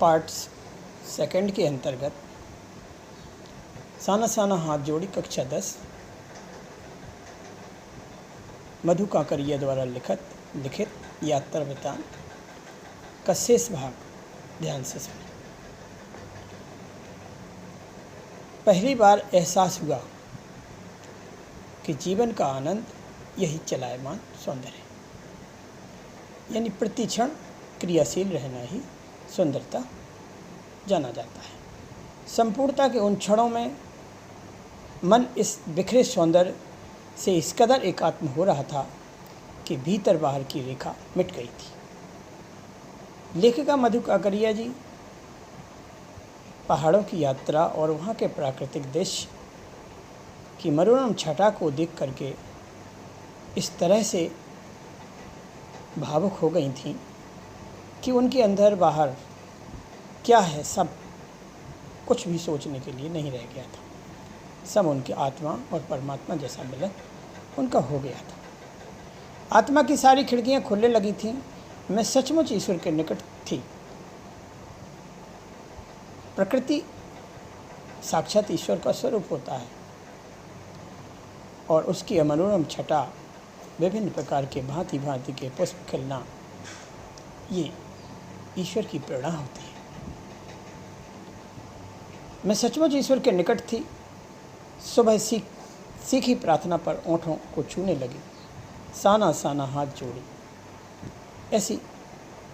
Parts second के अंतर्गत साना साना हाथ जोड़ी कक्षा 10 मधु काकरिया द्वारा लिखित यात्रा वृत्तांत का शेष भाग ध्यान से सुने। पहली बार एहसास हुआ कि जीवन का आनंद यही चलायमान सौंदर्य है, यानी प्रतिक्षण क्रियाशील रहना ही सुंदरता जाना जाता है। संपूर्णता के उन क्षणों में मन इस बिखरे सौंदर्य से इस कदर एकात्म हो रहा था कि भीतर बाहर की रेखा मिट गई थी। लेखिका मधु काकरिया जी पहाड़ों की यात्रा और वहाँ के प्राकृतिक दृश्य की मनोरम छटा को देख करके इस तरह से भावुक हो गई थीं कि उनके अंदर बाहर क्या है सब कुछ भी सोचने के लिए नहीं रह गया था। सब उनके आत्मा और परमात्मा जैसा मिलन उनका हो गया था। आत्मा की सारी खिड़कियां खुलने लगी थीं। मैं सचमुच ईश्वर के निकट थी। प्रकृति साक्षात ईश्वर का स्वरूप होता है और उसकी मनोरम छटा, विभिन्न प्रकार के भांति भांति के पुष्प खिलना, ये ईश्वर की प्रेरणा होती है। मैं सचमुच ईश्वर के निकट थी। सुबह सीखी प्रार्थना पर ओंठों को छूने लगी, साना साना हाथ जोड़ी। ऐसी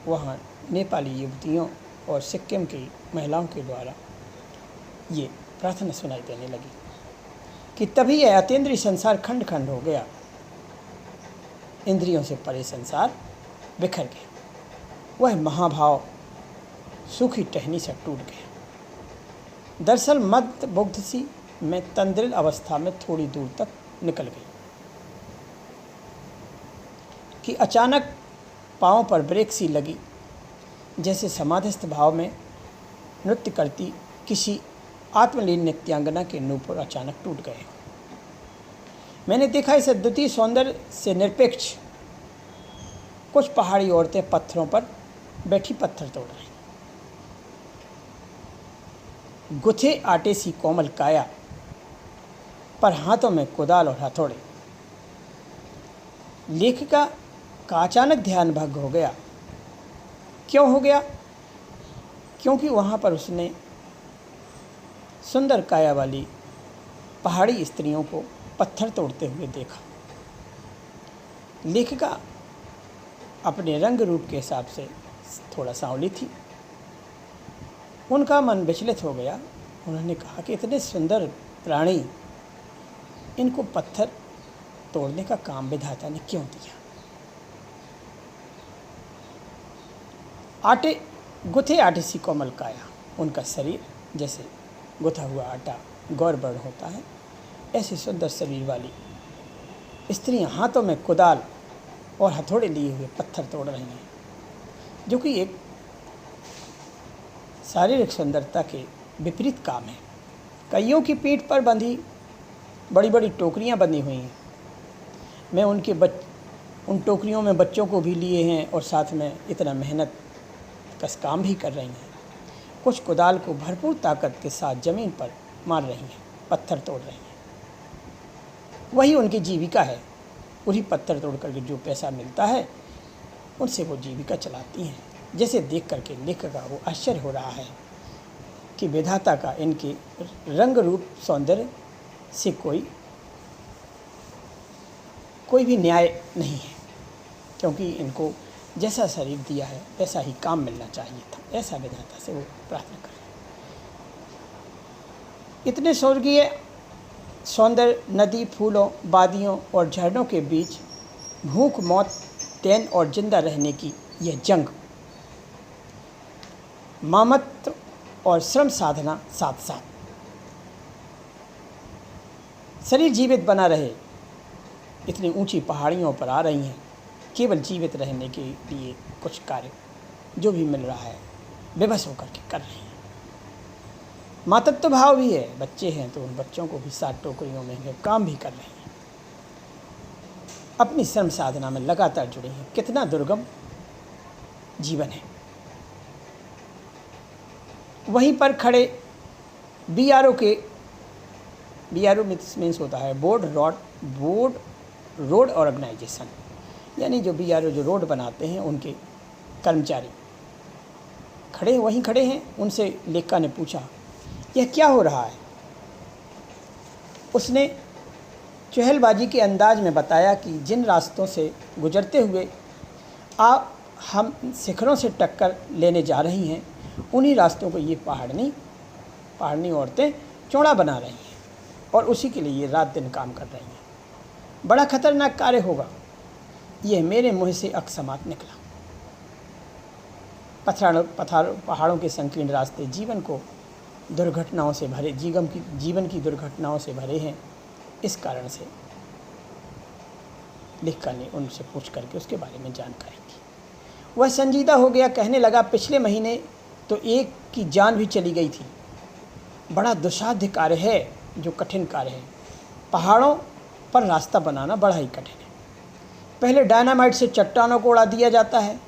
वहाँ नेपाली युवतियों और सिक्किम की महिलाओं के द्वारा ये प्रार्थना सुनाई देने लगी कि तभी यह अतीन्द्रिय संसार खंड खंड हो गया। इंद्रियों से परे संसार बिखर गया। वह महाभाव सूखी टहनी से टूट गया। दरअसल मद मुग्ध सी मैं तंद्रिल अवस्था में थोड़ी दूर तक निकल गई कि अचानक पाँव पर ब्रेक सी लगी, जैसे समाधिस्थ भाव में नृत्य करती किसी आत्मलीन नृत्यांगना के नूपुर अचानक टूट गए। मैंने देखा इस अद्वितीय सौंदर्य से निरपेक्ष कुछ पहाड़ी औरतें पत्थरों पर बैठी पत्थर तोड़ रही। गुथे आटे सी कोमल काया पर हाथों में कुदाल और हथौड़े। लेखिका का अचानक ध्यान भंग हो गया। क्यों हो गया? क्योंकि वहाँ पर उसने सुंदर काया वाली पहाड़ी स्त्रियों को पत्थर तोड़ते हुए देखा। लेखिका अपने रंग रूप के हिसाब से थोड़ा सांवली थी। उनका मन विचलित हो गया। उन्होंने कहा कि इतने सुंदर प्राणी, इनको पत्थर तोड़ने का काम विधाता ने क्यों दिया? गुथे आटे सी कोमल काया। उनका शरीर जैसे गुथा हुआ आटा गौरवर्ण होता है, ऐसे सुंदर शरीर वाली स्त्रियां हाथों में कुदाल और हथौड़े लिए हुए पत्थर तोड़ रही हैं, जो कि एक शारीरिक सुंदरता के विपरीत काम है। कईयों की पीठ पर बंधी बड़ी बड़ी टोकरियां बंधी हुई हैं। मैं उन टोकरियों में बच्चों को भी लिए हैं और साथ में इतना मेहनत कस काम भी कर रही हैं। कुछ कुदाल को भरपूर ताकत के साथ ज़मीन पर मार रही हैं, पत्थर तोड़ रही हैं। वही उनकी जीविका है। उन्हीं पत्थर तोड़ करके जो पैसा मिलता है उनसे वो जीविका चलाती हैं। जैसे देख करके लेखिका को आश्चर्य हो रहा है कि विधाता का इनके रंग रूप सौंदर्य से कोई भी न्याय नहीं है, क्योंकि इनको जैसा शरीर दिया है वैसा ही काम मिलना चाहिए था। ऐसा विधाता से वो प्रार्थना कर रहे। इतने स्वर्गीय सौंदर्य, नदी, फूलों, वादियों और झरनों के बीच भूख, मौत, चैन और जिंदा रहने की यह जंग, मामत्व और श्रम साधना साथ साथ। शरीर जीवित बना रहे, इतनी ऊंची पहाड़ियों पर आ रही हैं केवल जीवित रहने के लिए कुछ कार्य जो भी मिल रहा है बेबस होकर के कर रही हैं। मातृत्व भाव भी है। बच्चे हैं तो उन बच्चों को भी 7 टोकरियों में काम भी कर रही हैं। अपनी श्रम साधना में लगातार जुड़े हैं। कितना दुर्गम जीवन है। वहीं पर खड़े BRO के, BRO मीन्स होता है बोर्ड रोड ऑर्गेनाइजेशन, यानी जो BRO जो रोड बनाते हैं उनके कर्मचारी खड़े वहीं खड़े हैं। उनसे लेखा ने पूछा, यह क्या हो रहा है? उसने चुहलबाजी के अंदाज में बताया कि जिन रास्तों से गुजरते हुए आप हम शिखरों से टक्कर लेने जा रही हैं, उन्हीं रास्तों को ये पहाड़नी औरतें चौड़ा बना रही हैं और उसी के लिए ये रात दिन काम कर रही हैं। बड़ा खतरनाक कार्य होगा। यह मेरे मुँह से अकस्मात निकला। पहाड़ों के संकीर्ण रास्ते जीवन की दुर्घटनाओं से भरे हैं। इस कारण से लेखा ने उनसे पूछ करके उसके बारे में जानकारी दी। वह संजीदा हो गया, कहने लगा, पिछले महीने तो एक की जान भी चली गई थी। बड़ा दुस्साध्य कार्य है, जो कठिन कार्य है। पहाड़ों पर रास्ता बनाना बड़ा ही कठिन है। पहले डायनामाइट से चट्टानों को उड़ा दिया जाता है,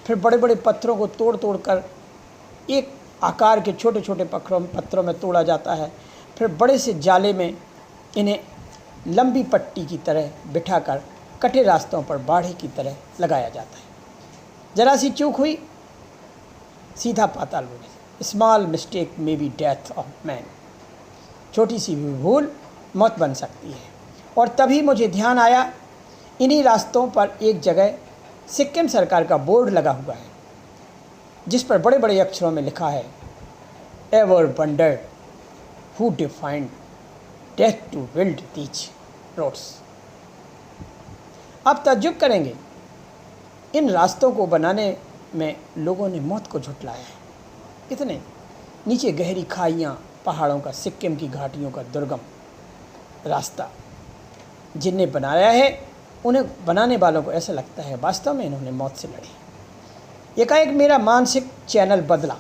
फिर बड़े बड़े पत्थरों को तोड़ कर एक आकार के छोटे छोटे पत्थरों में तोड़ा जाता है। फिर बड़े से जाले में इन्हें लंबी पट्टी की तरह बिठाकर कटे रास्तों पर बाढ़े की तरह लगाया जाता है। जरा सी चूक हुई, सीधा पाताल लोक। Small mistake may be death of man. छोटी सी भी भूल मौत बन सकती है। और तभी मुझे ध्यान आया, इन्हीं रास्तों पर एक जगह सिक्किम सरकार का बोर्ड लगा हुआ है, जिस पर बड़े बड़े अक्षरों में लिखा है, ever wondered who defined death to build these roads. आप ताज्जुब करेंगे, इन रास्तों को बनाने में लोगों ने मौत को झुठलाया है। इतने नीचे गहरी खाइयाँ, पहाड़ों का, सिक्किम की घाटियों का दुर्गम रास्ता जिनने बनाया है, उन्हें बनाने वालों को ऐसा लगता है वास्तव में इन्होंने मौत से लड़ी। एकाएक मेरा मानसिक चैनल बदला,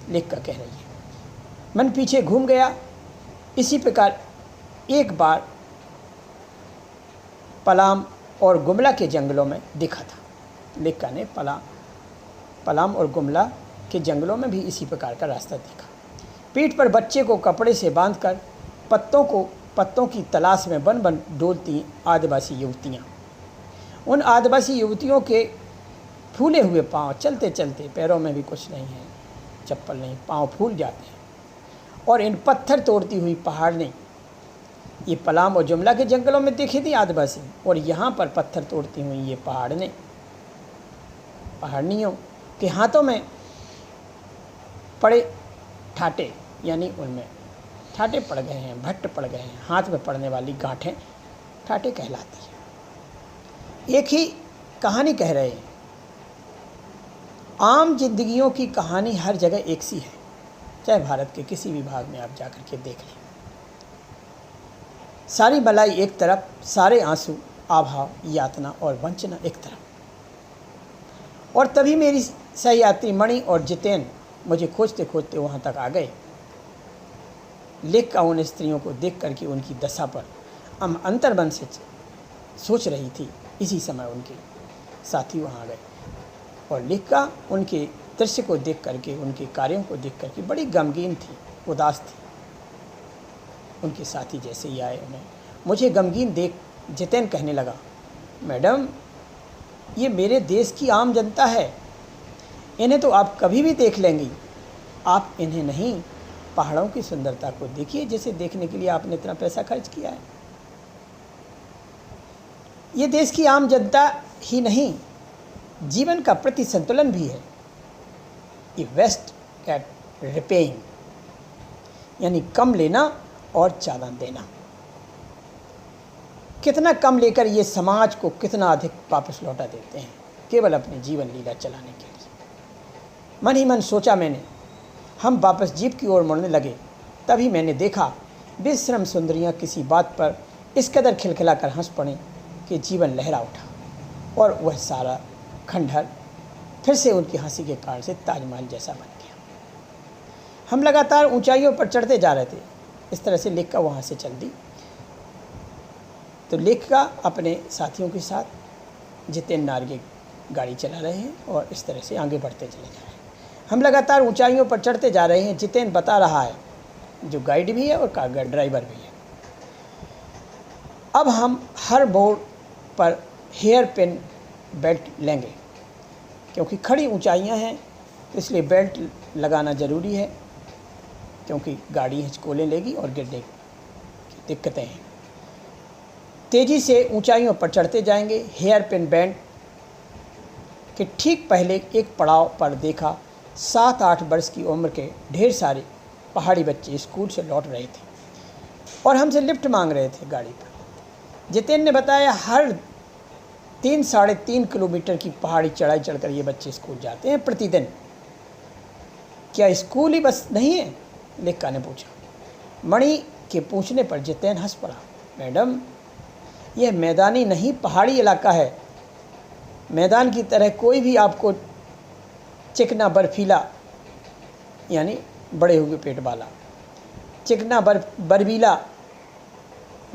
लेखा कह रही है। मन पीछे घूम गया। इसी प्रकार एक बार पलाम और गुमला के जंगलों में देखा था। लेखा ने पलाम और गुमला के जंगलों में भी इसी प्रकार का रास्ता देखा। पीठ पर बच्चे को कपड़े से बांधकर पत्तों की तलाश में बन बन डोलती आदिवासी युवतियाँ। उन आदिवासी युवतियों के फूले हुए पांव, चलते चलते पैरों में भी कुछ नहीं है, चप्पल नहीं, पांव फूल जाते हैं। और इन पत्थर तोड़ती हुई पहाड़नी, ये पलाम और जुमला के जंगलों में देखी थी आदिवासी, और यहाँ पर पत्थर तोड़ती हुई ये पहाड़नियों के हाथों में पड़े ठाटे, यानी उनमें ठाटे पड़ गए हैं, भट्ट पड़ गए हैं। हाथ में पड़ने वाली गांठें ठाटे कहलाती हैं। एक ही कहानी कह रहे हैं। आम जिंदगियों की कहानी हर जगह एक सी है, चाहे भारत के किसी भी भाग में आप जाकर के देख लें। सारी मलाई एक तरफ, सारे आंसू, अभाव, यातना और वंचना एक तरफ। और तभी मेरी सहयात्री मणि और जितेन मुझे खोजते खोजते वहाँ तक आ गए। लेखा उन स्त्रियों को देख करके उनकी दशा पर अंतर्मन से सोच रही थी। इसी समय उनके साथी वहाँ आ गए और लेखा उनके दृश्य को देख करके, उनके कार्यों को देख करके बड़ी गमगीन थी, उदास थी। उनके साथी जैसे ही आए, उन्हें मुझे गमगीन देख जितेन कहने लगा, मैडम, ये मेरे देश की आम जनता है, इन्हें तो आप कभी भी देख लेंगी, आप इन्हें नहीं, पहाड़ों की सुंदरता को देखिए जिसे देखने के लिए आपने इतना पैसा खर्च किया है। ये देश की आम जनता ही नहीं, जीवन का प्रति संतुलन भी है। ये वेस्ट एट रिपेइंग, यानी कम लेना और ज़्यादा देना। कितना कम लेकर ये समाज को कितना अधिक वापस लौटा देते हैं, केवल अपनी जीवन लीला चलाने के लिए। मन ही मन सोचा मैंने। हम वापस जीप की ओर मुड़ने लगे, तभी मैंने देखा बेशर्म सुंदरियाँ किसी बात पर इस कदर खिलखिलाकर हंस पड़े कि जीवन लहरा उठा और वह सारा खंडहर फिर से उनकी हंसी के कारण से ताजमहल जैसा बन गया। हम लगातार ऊंचाइयों पर चढ़ते जा रहे थे। इस तरह से लेखा वहाँ से चल दी। तो लेखा अपने साथियों के साथ जितेन नार्गे गाड़ी चला रहे हैं और इस तरह से आगे बढ़ते चले जा रहे हैं। हम लगातार ऊंचाइयों पर चढ़ते जा रहे हैं, जितेंद्र बता रहा है, जो गाइड भी है और कार ड्राइवर भी है। अब हम हर बोर्ड पर हेयर पिन बेल्ट लेंगे, क्योंकि खड़ी ऊंचाइयां हैं, तो इसलिए बेल्ट लगाना ज़रूरी है, क्योंकि गाड़ी हिचकोले लेगी और गिरने की दिक्कतें हैं। तेज़ी से ऊंचाइयों पर चढ़ते जाएंगे। हेयर पिन बैंड के ठीक पहले एक पड़ाव पर देखा 7-8 वर्ष की उम्र के ढेर सारे पहाड़ी बच्चे स्कूल से लौट रहे थे और हमसे लिफ्ट मांग रहे थे गाड़ी पर। जितेंद्र ने बताया, हर 3-3.5 किलोमीटर की पहाड़ी चढ़ाई चढ़कर ये बच्चे स्कूल जाते हैं प्रतिदिन। क्या स्कूल ही बस नहीं है? लेखका ने पूछा। मणि के पूछने पर जितेंद्र हंस पड़ा। मैडम, यह मैदानी नहीं पहाड़ी इलाका है। मैदान की तरह कोई भी आपको चिकना बर्फीला, यानी बड़े हुए पेट वाला चिकना बर्फीला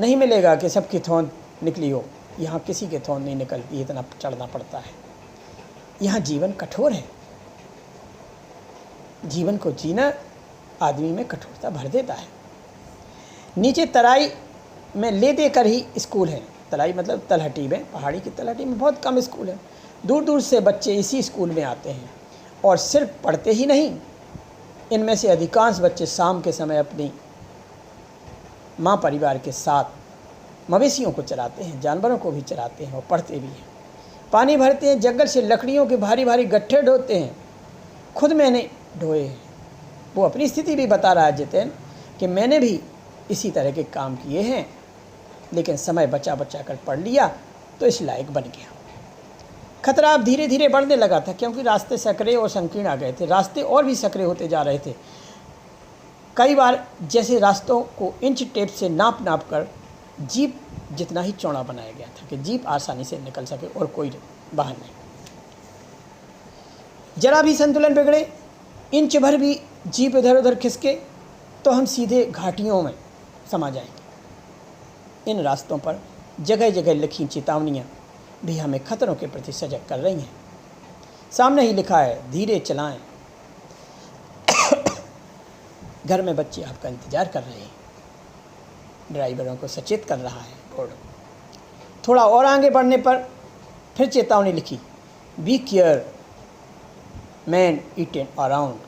नहीं मिलेगा कि सबकी थौन निकली हो। यहाँ किसी के थौन नहीं निकलती, इतना चढ़ना पड़ता है। यहाँ जीवन कठोर है। जीवन को जीना आदमी में कठोरता भर देता है। नीचे तराई में ले देकर ही स्कूल है। तराई मतलब तलहटी में, पहाड़ी की तलहटी में बहुत कम स्कूल है। दूर दूर से बच्चे इसी स्कूल में आते हैं और सिर्फ पढ़ते ही नहीं, इनमें से अधिकांश बच्चे शाम के समय अपनी माँ परिवार के साथ मवेशियों को चराते हैं, जानवरों को भी चराते हैं और पढ़ते भी हैं। पानी भरते हैं, जंगल से लकड़ियों के भारी भारी गट्ठे ढोते हैं। खुद मैंने ढोए हैं। वो अपनी स्थिति भी बता रहा है जितेंद्र, कि मैंने भी इसी तरह के काम किए हैं, लेकिन समय बचा बचा कर पढ़ लिया तो इस लायक बन गया। खतरा अब धीरे धीरे बढ़ने लगा था, क्योंकि रास्ते सकरे और संकीर्ण आ गए थे। रास्ते और भी सकरे होते जा रहे थे। कई बार जैसे रास्तों को इंच टेप से नाप नाप कर जीप जितना ही चौड़ा बनाया गया था कि जीप आसानी से निकल सके और कोई वाहन नहीं। जरा भी संतुलन बिगड़े, इंच भर भी जीप इधर उधर खिसके, तो हम सीधे घाटियों में समा जाएंगे। इन रास्तों पर जगह जगह लिखी चेतावनियाँ भी हमें खतरों के प्रति सजग कर रही हैं। सामने ही लिखा है, धीरे चलाएं। घर में बच्चे आपका इंतजार कर रहे हैं। ड्राइवरों को सचेत कर रहा है बोर्ड। थोड़ा और आगे बढ़ने पर फिर चेतावनी लिखी, be care man eaten around.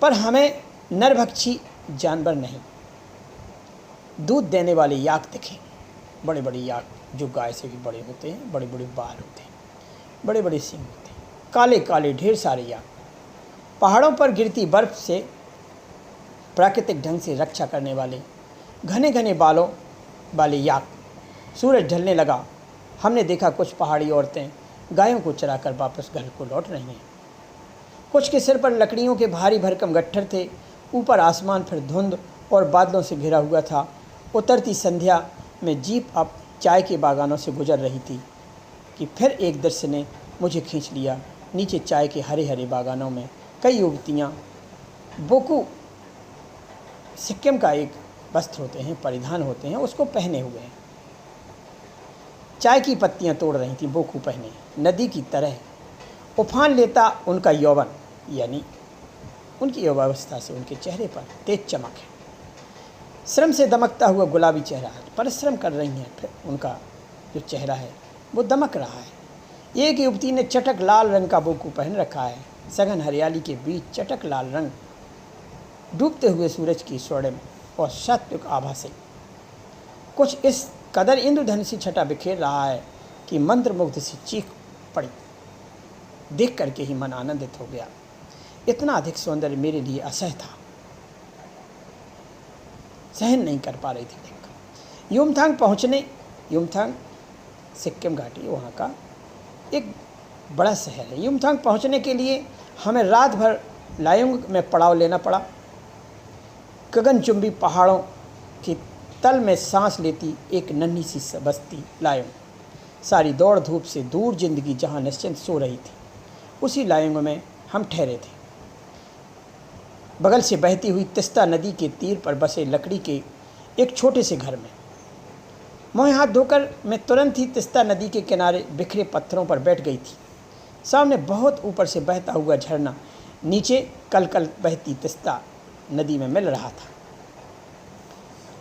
पर हमें नरभक्षी जानवर नहीं, दूध देने वाले याक दिखे। बड़े बड़े याक जो गाय से भी बड़े होते हैं, बड़े बड़े बाल होते हैं, बड़े बड़े सींग होते हैं, काले काले ढेर सारे याक। पहाड़ों पर गिरती बर्फ से प्राकृतिक ढंग से रक्षा करने वाले घने घने बालों वाले याक। सूरज ढलने लगा। हमने देखा कुछ पहाड़ी औरतें गायों को चराकर वापस घर को लौट रही हैं। कुछ के सिर पर लकड़ियों के भारी भरकम गट्ठर थे। ऊपर आसमान फिर धुंध और बादलों से घिरा हुआ था। उतरती संध्या में जीप अब चाय के बागानों से गुजर रही थी कि फिर एक दृश्य ने मुझे खींच लिया। नीचे चाय के हरे हरे बागानों में कई युवतियाँ बोकू, सिक्किम का एक वस्त्र होते हैं, परिधान होते हैं, उसको पहने हुए हैं। चाय की पत्तियां तोड़ रही थी, बोकू पहने। नदी की तरह उफान लेता उनका यौवन, यानी उनकी युवावस्था से उनके चेहरे पर तेज चमक है। श्रम से दमकता हुआ गुलाबी चेहरा है। परिश्रम कर रही हैं, फिर उनका जो चेहरा है वो दमक रहा है। एक युवती ने चटक लाल रंग का बोकू पहन रखा है। सघन हरियाली के बीच चटक लाल रंग डूबते हुए सूरज की स्वर्णिम और सात्विक आभा से कुछ इस कदर इंद्रधनुषी छटा बिखेर रहा है कि मंत्रमुग्ध सी चीख पड़ी। देख करके ही मन आनंदित हो गया। इतना अधिक सौंदर्य मेरे लिए असह्य था, सहन नहीं कर पा रही थी देखकर। युमथांग सिक्किम घाटी वहाँ का एक बड़ा शहर है। युमथांग पहुँचने के लिए हमें रात भर लायोंग में पड़ाव लेना पड़ा। गगनचुंबी पहाड़ों के तल में सांस लेती एक नन्ही सी बस्ती लायोंग। सारी दौड़ धूप से दूर जिंदगी जहाँ निश्चिंत सो रही थी, उसी लायोंग में हम ठहरे थे। बगल से बहती हुई तिस्ता नदी के तीर पर बसे लकड़ी के एक छोटे से घर में मुँह हाथ धोकर मैं तुरंत ही तिस्ता नदी के किनारे बिखरे पत्थरों पर बैठ गई थी। सामने बहुत ऊपर से बहता हुआ झरना नीचे कल कल बहती तिस्ता नदी में मिल रहा था।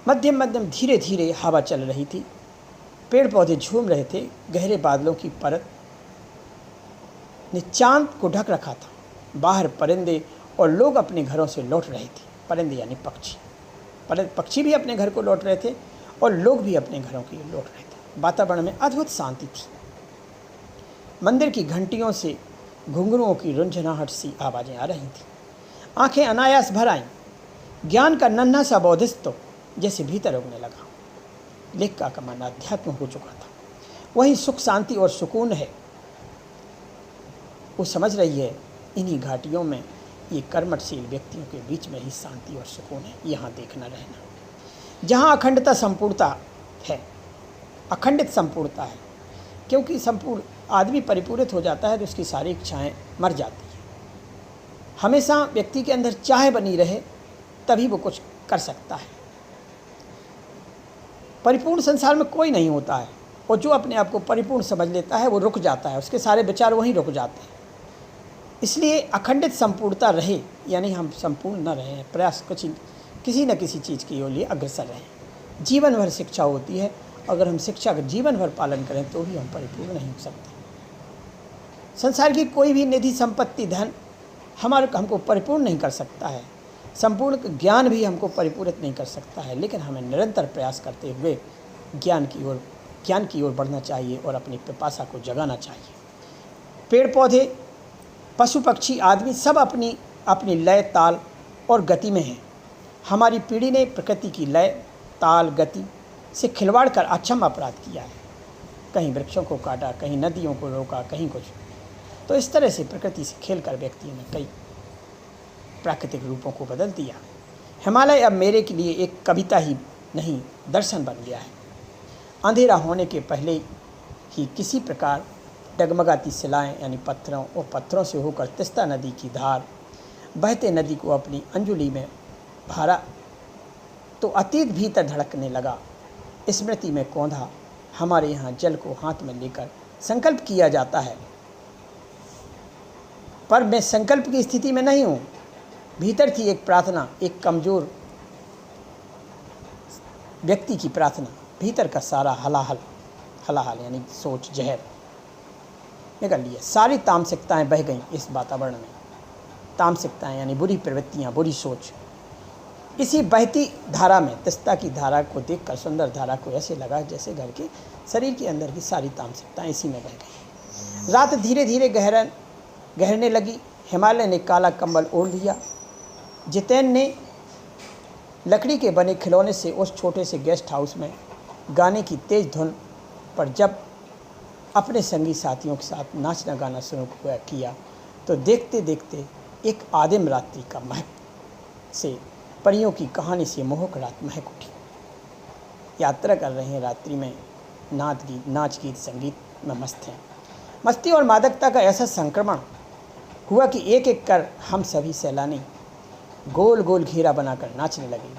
मध्यम मध्यम धीरे धीरे हवा चल रही थी। पेड़ पौधे झूम रहे थे। गहरे बादलों की परत ने चांद को ढक रखा था। बाहर परिंदे और लोग अपने घरों से लौट रहे थे। परिंदे यानी पक्षी। पक्षी भी अपने घर को लौट रहे थे और लोग भी अपने घरों की लौट रहे थे। वातावरण में अद्भुत शांति थी। मंदिर की घंटियों से घुंघरुओं की रुंझनाहट सी आवाज़ें आ रही थीं। आंखें अनायास भर आईं। ज्ञान का नन्हा सा बोधिस्त्व जैसे भीतर उगने लगा। लेखिका का मन अध्यात्म हो चुका था। वही सुख शांति और सुकून है। वो समझ रही है इन्हीं घाटियों में, ये कर्मठशील व्यक्तियों के बीच में ही शांति और सुकून है। यहाँ देखना रहना, जहाँ अखंडता संपूर्णता है, अखंडित संपूर्णता है। क्योंकि संपूर्ण आदमी परिपूरित हो जाता है तो उसकी सारी इच्छाएं मर जाती हैं। हमेशा व्यक्ति के अंदर चाह बनी रहे तभी वो कुछ कर सकता है। परिपूर्ण संसार में कोई नहीं होता है, और जो अपने आप को परिपूर्ण समझ लेता है वो रुक जाता है, उसके सारे विचार वहीं रुक जाते हैं। इसलिए अखंडित संपूर्णता रहे, यानी हम संपूर्ण न रहें, प्रयास किसी न किसी चीज़ के लिए अग्रसर रहें। जीवन भर शिक्षा होती है, अगर हम शिक्षा का जीवन भर पालन करें तो भी हम परिपूर्ण नहीं हो सकते। संसार की कोई भी निधि संपत्ति धन हमको परिपूर्ण नहीं कर सकता है। संपूर्ण ज्ञान भी हमको परिपूरित नहीं कर सकता है, लेकिन हमें निरंतर प्रयास करते हुए ज्ञान की ओर बढ़ना चाहिए और अपनी पिपासा को जगाना चाहिए। पेड़ पौधे, पशु पक्षी, आदमी सब अपनी अपनी लय, ताल और गति में हैं। हमारी पीढ़ी ने प्रकृति की लय, ताल, गति से खिलवाड़ कर अक्षम अपराध किया है। कहीं वृक्षों को काटा, कहीं नदियों को रोका, कहीं कुछ। तो इस तरह से प्रकृति से खेलकर व्यक्तियों ने कई प्राकृतिक रूपों को बदल दिया। हिमालय अब मेरे के लिए एक कविता ही नहीं, दर्शन बन गया है। अंधेरा होने के पहले ही किसी प्रकार डगमगाती शिलाएं यानी पत्थरों से होकर तिस्ता नदी की धार बहते नदी को अपनी अंजुलि में भारा तो अतीत भीतर धड़कने लगा। स्मृति में कौंधा। हमारे यहाँ जल को हाथ में लेकर संकल्प किया जाता है, पर मैं संकल्प की स्थिति में नहीं हूँ। भीतर थी एक प्रार्थना, एक कमज़ोर व्यक्ति की प्रार्थना। भीतर का सारा हलाहल यानी सोच, जहर निकल लिया। सारी तामसिकताएं बह गईं इस वातावरण में। तामसिकताएं यानी बुरी प्रवृत्तियां, बुरी सोच। इसी बहती धारा में, तिस्ता की धारा को देखकर, सुंदर धारा को ऐसे लगा जैसे घर के शरीर के अंदर की सारी तामसिकताएं इसी में बह गई। रात धीरे धीरे गहरने लगी। हिमालय ने काला कंबल ओढ़ लिया। जितेन ने लकड़ी के बने खिलौने से उस छोटे से गेस्ट हाउस में गाने की तेज धुन पर जब अपने संगी साथियों के साथ नाचना गाना शुरू किया तो देखते देखते एक आदिम रात्रि का महक से, परियों की कहानी से मोहक रात महक उठी। यात्रा कर रहे हैं रात्रि में, नाच गीत संगीत में मस्त हैं। मस्ती और मादकता का ऐसा संक्रमण हुआ कि एक एक कर हम सभी सैलानी गोल गोल घेरा बनाकर नाचने लगे।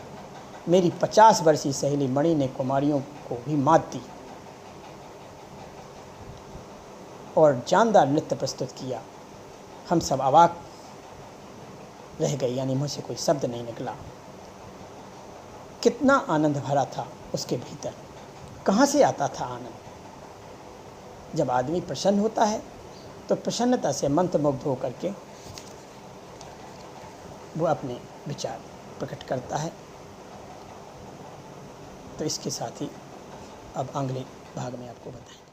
मेरी 50 वर्षीय सहेली मणि ने कुमारियों को भी मात दी और जानदार नृत्य प्रस्तुत किया। हम सब अवाक रह गए, यानी मुझसे कोई शब्द नहीं निकला। कितना आनंद भरा था उसके भीतर। कहाँ से आता था आनंद? जब आदमी प्रसन्न होता है तो प्रसन्नता से मंत्रमुग्ध होकर के वो अपने विचार प्रकट करता है। तो इसके साथ ही अब अगले भाग में आपको बताएं।